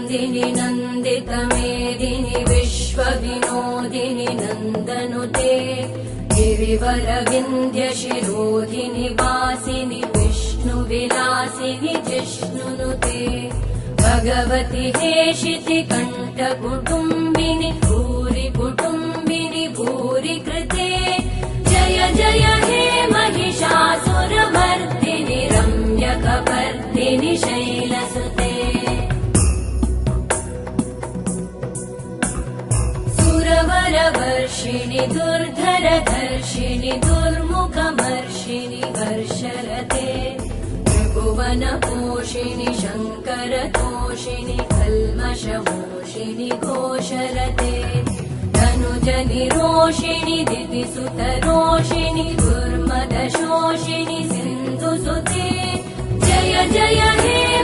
नन्दिनि नन्दितमेदिनि विश्वविनोदिनि नन्दनुते गिरिवरविन्ध्यशिरोधिनि वासिनि विष्णुविलासिनि जिष्णुनुते भगवति हेशिति कण्ठकुटुम्बिनि भूरि कुटुम्बिनि भूरि कृते जय जय हे महिषासुरमर्दिनि रम्यकपर्दिनि शैलसुते सुरवरवर्षिणि दुर्धरधर्षिणि दुर्मुखमर्षिणि वर्षरते त्रिभुवनपोषिणि शङ्करतोषिणि कल्मषमोषिणि घोषरते धनुजनिरोषिणि दितिसुतरोषिणि दुर्मदशोषिणि सिन्धुसुते जय जय हे